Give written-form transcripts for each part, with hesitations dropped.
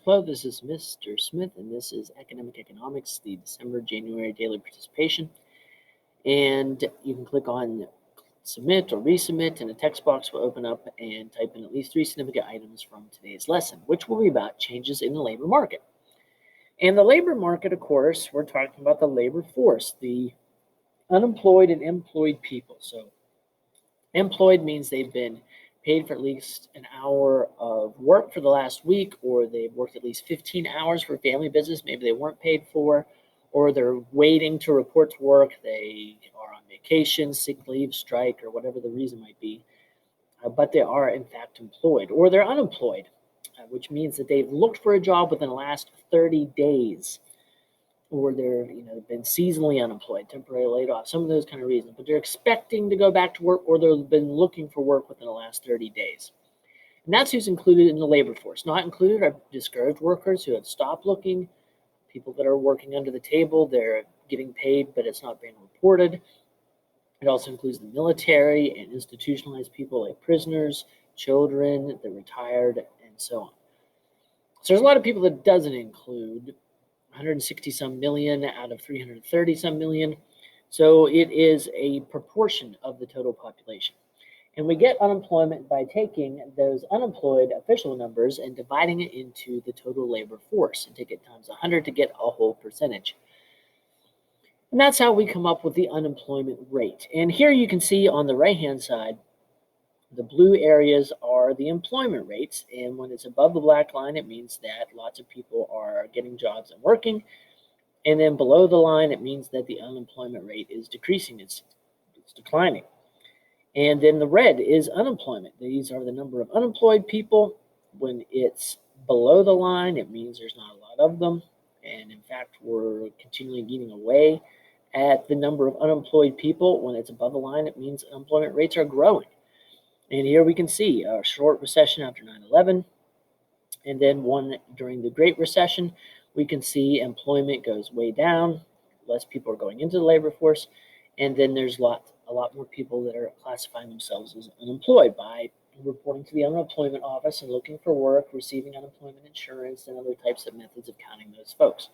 Hello, this is Mr. Smith, and this is Academic Economics, the December-January daily participation. And you can click on submit or resubmit, and a text box will open up and type in at least 3 significant items from today's lesson, which will be about changes in the labor market. And the labor market, of course, we're talking about the labor force, the unemployed and employed people. So employed means they've been paid for at least an hour of work for the last week, or they've worked at least 15 hours for family business, maybe they weren't paid for, or they're waiting to report to work, they are on vacation, sick leave, strike, or whatever the reason might be, but they are in fact employed, or they're unemployed, which means that they've looked for a job within the last 30 days. Or they're been seasonally unemployed, temporarily laid off, some of those kind of reasons, but they're expecting to go back to work, or they've been looking for work within the last 30 days. And that's who's included in the labor force. Not included are discouraged workers who have stopped looking, people that are working under the table, they're getting paid, but it's not being reported. It also includes the military and institutionalized people like prisoners, children, the retired, and so on. So there's a lot of people that it doesn't include. 160 some million out of 330 some million. So it is a proportion of the total population. And we get unemployment by taking those unemployed official numbers and dividing it into the total labor force and take it times 100 to get a whole percentage. And that's how we come up with the unemployment rate. And here you can see on the right-hand side, the blue areas are the employment rates, and when it's above the black line, it means that lots of people are getting jobs and working. And then below the line, it means that the unemployment rate is decreasing, it's declining. And then the red is unemployment. These are the number of unemployed people. When it's below the line, it means there's not a lot of them. And in fact, we're continually eating away at the number of unemployed people. When it's above the line, it means unemployment rates are growing. And here we can see a short recession after 9/11, and then one during the Great Recession. We can see employment goes way down, less people are going into the labor force, and then there's a lot more people that are classifying themselves as unemployed by reporting to the unemployment office and looking for work, receiving unemployment insurance, and other types of methods of counting those folks.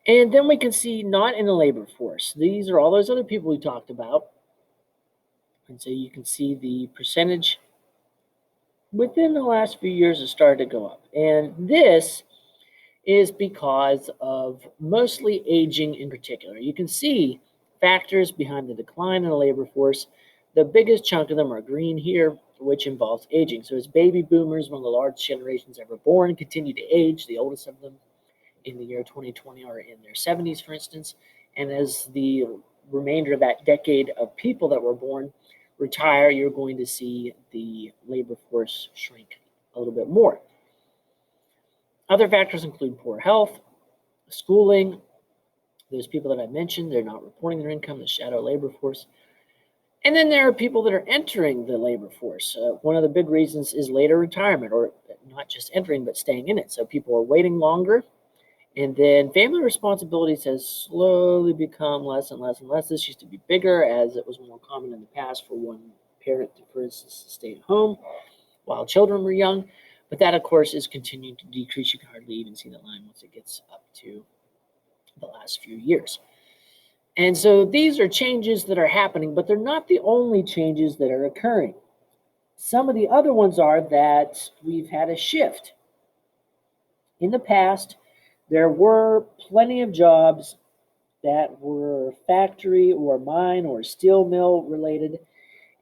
And then we can see not in the labor force. These are all those other people we talked about. And so you can see the percentage within the last few years has started to go up. And this is because of mostly aging in particular. You can see factors behind the decline in the labor force. The biggest chunk of them are green here, which involves aging. So as baby boomers, one of the largest generations ever born, continue to age, the oldest of them in the year 2020 are in their 70s, for instance. And as the remainder of that decade of people that were born retire, you're going to see the labor force shrink a little bit more. Other factors include poor health, schooling. Those people that I mentioned, they're not reporting their income, the shadow labor force. And then there are people that are entering the labor force. One of the big reasons is later retirement, or not just entering, but staying in it. So people are waiting longer. And then family responsibilities has slowly become less and less and less. This used to be bigger, as it was more common in the past for one parent to, for instance, stay at home while children were young. But that, of course, is continuing to decrease. You can hardly even see that line once it gets up to the last few years. And so these are changes that are happening, but they're not the only changes that are occurring. Some of the other ones are that we've had a shift. In the past, there were plenty of jobs that were factory or mine or steel mill related,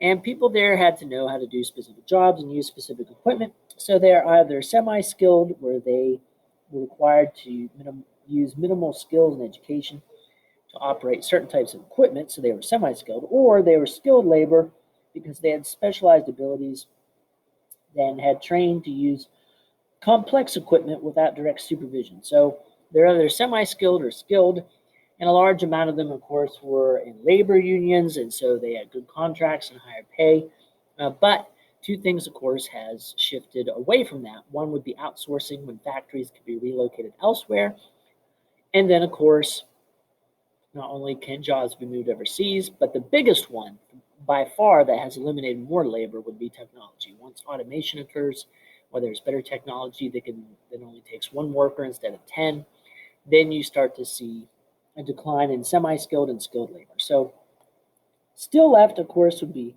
and people there had to know how to do specific jobs and use specific equipment. So they're either semi-skilled, where they were required to use minimal skills and education to operate certain types of equipment, so they were semi-skilled, or they were skilled labor because they had specialized abilities and had trained to use complex equipment without direct supervision. So they're either semi-skilled or skilled, and a large amount of them, of course, were in labor unions, and so they had good contracts and higher pay. But two things, of course, has shifted away from that. One would be outsourcing, when factories could be relocated elsewhere. And then, of course, not only can jobs be moved overseas, but the biggest one by far that has eliminated more labor would be technology. Once automation occurs, or there's better technology that only takes one worker instead of 10, then you start to see a decline in semi-skilled and skilled labor. So still left, of course, would be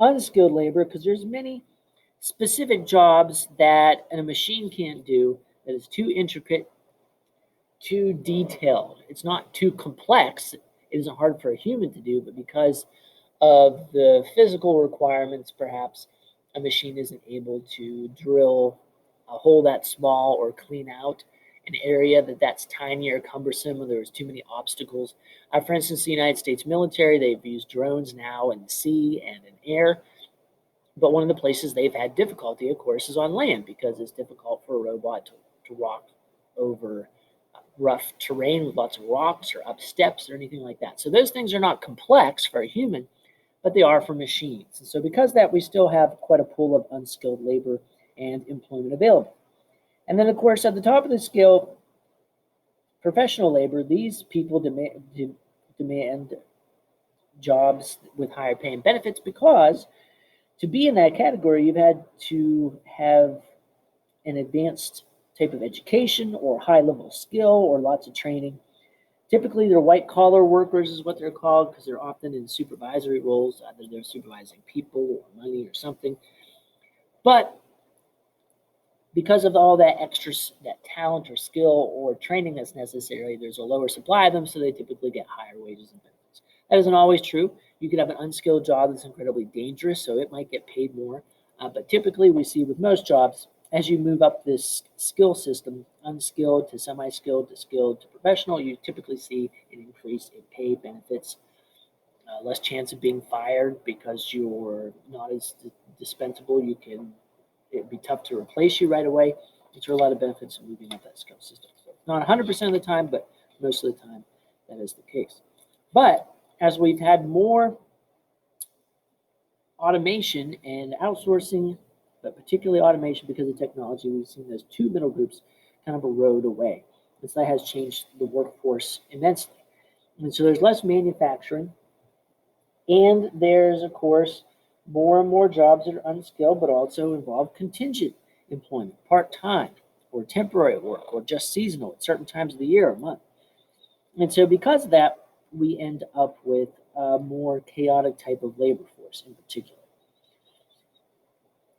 unskilled labor because there's many specific jobs that a machine can't do that is too intricate, too detailed. It's not too complex. It isn't hard for a human to do, but because of the physical requirements, perhaps a machine isn't able to drill a hole that small or clean out an area that's tiny or cumbersome, or there's too many obstacles. For instance, the United States military, they've used drones now in the sea and in air, but one of the places they've had difficulty, of course, is on land because it's difficult for a robot to walk over rough terrain with lots of rocks or up steps or anything like that. So those things are not complex for a human, but they are for machines. And so because of that, we still have quite a pool of unskilled labor and employment available. And then, of course, at the top of the scale, professional labor, these people demand jobs with higher pay and benefits because to be in that category, you've had to have an advanced type of education or high level skill or lots of training. Typically, they're white collar workers is what they're called because they're often in supervisory roles. Either they're supervising people or money or something. But because of all that extra, that talent or skill or training that's necessary, there's a lower supply of them, so they typically get higher wages and benefits. That isn't always true. You could have an unskilled job that's incredibly dangerous, so it might get paid more. But typically, we see with most jobs, as you move up this skill system, unskilled to semi-skilled to skilled to professional, you typically see an increase in pay, benefits, less chance of being fired because you're not as dispensable. It'd be tough to replace you right away. There are a lot of benefits of moving up that skill system. So not 100% of the time, but most of the time that is the case. But as we've had more automation and outsourcing, but particularly automation because of technology, we've seen those two middle groups kind of erode away. And so that has changed the workforce immensely. And so there's less manufacturing, and there's, of course, more and more jobs that are unskilled, but also involve contingent employment, part-time or temporary work or just seasonal at certain times of the year or month. And so because of that, we end up with a more chaotic type of labor force in particular.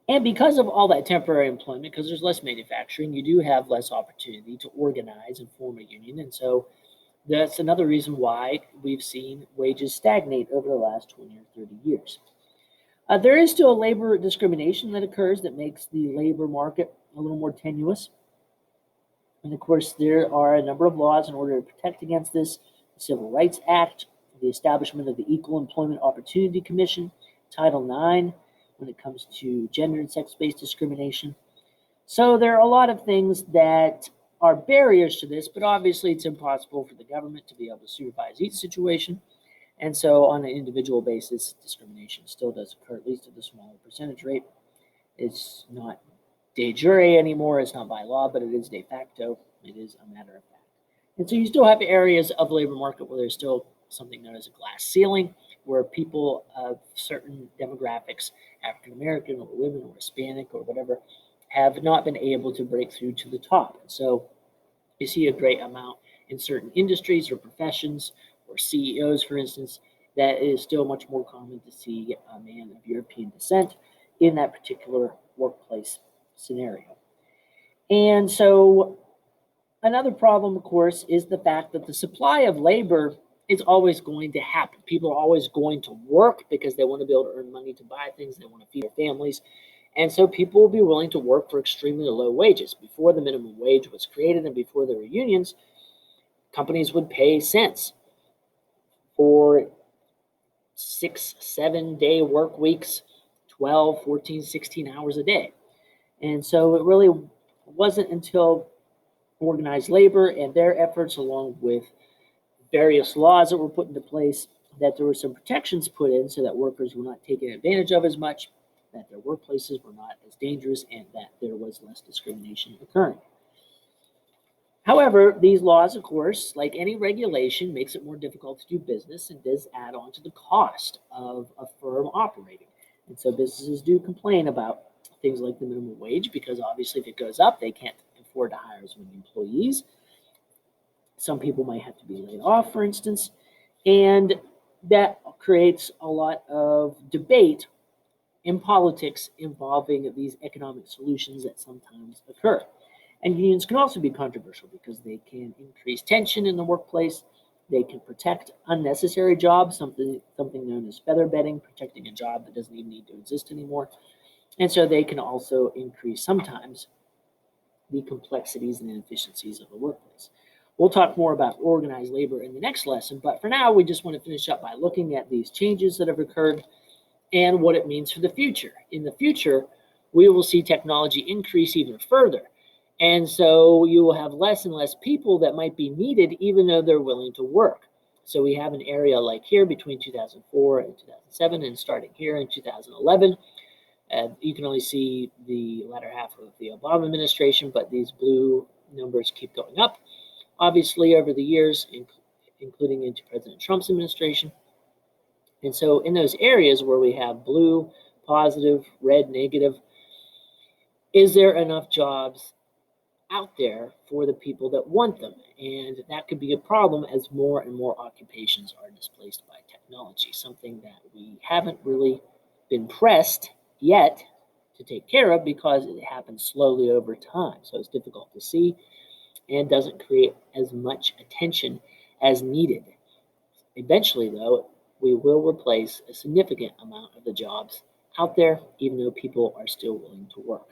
And because of all that temporary employment, because there's less manufacturing, you do have less opportunity to organize and form a union. And so that's another reason why we've seen wages stagnate over the last 20 or 30 years. There is still labor discrimination that occurs that makes the labor market a little more tenuous. And of course, there are a number of laws in order to protect against this. The Civil Rights Act, the establishment of the Equal Employment Opportunity Commission, Title IX, when it comes to gender and sex-based discrimination. So there are a lot of things that are barriers to this, but obviously it's impossible for the government to be able to supervise each situation. And so on an individual basis, discrimination still does occur, at least at a smaller percentage rate. It's not de jure anymore, it's not by law, but it is de facto. It is a matter of fact. And so you still have areas of the labor market where there's still something known as a glass ceiling, where people of certain demographics, African American or women or Hispanic or whatever, have not been able to break through to the top. And so you see a great amount in certain industries or professions or CEOs, for instance, that it is still much more common to see a man of European descent in that particular workplace scenario. And so another problem, of course, is the fact that the supply of labor is always going to happen. People are always going to work because they want to be able to earn money to buy things, they want to feed their families. And so people will be willing to work for extremely low wages. Before the minimum wage was created and before there were unions, companies would pay cents for 6-7 day work weeks, 12, 14, 16 hours a day. And so it really wasn't until organized labor and their efforts, along with various laws that were put into place, that there were some protections put in so that workers were not taken advantage of as much, that their workplaces were not as dangerous, and that there was less discrimination occurring. However, these laws, of course, like any regulation, makes it more difficult to do business and does add on to the cost of a firm operating. And so businesses do complain about things like the minimum wage, because obviously if it goes up, they can't afford to hire as many employees. Some people might have to be laid off, for instance, and that creates a lot of debate in politics involving these economic solutions that sometimes occur. And unions can also be controversial because they can increase tension in the workplace. They can protect unnecessary jobs, something known as feather bedding, protecting a job that doesn't even need to exist anymore. And so they can also increase sometimes the complexities and inefficiencies of the workplace. We'll talk more about organized labor in the next lesson, but for now, we just want to finish up by looking at these changes that have occurred and what it means for the future. In the future, we will see technology increase even further. And so you will have less and less people that might be needed, even though they're willing to work. So we have an area like here between 2004 and 2007, and starting here in 2011. You can only see the latter half of the Obama administration, but these blue numbers keep going up, obviously, over the years, including into President Trump's administration. And so in those areas where we have blue, positive, red, negative, is there enough jobs out there for the people that want them? And that could be a problem as more and more occupations are displaced by technology, something that we haven't really been pressed yet to take care of because it happens slowly over time. So it's difficult to see and doesn't create as much attention as needed. Eventually, though, we will replace a significant amount of the jobs out there, even though people are still willing to work.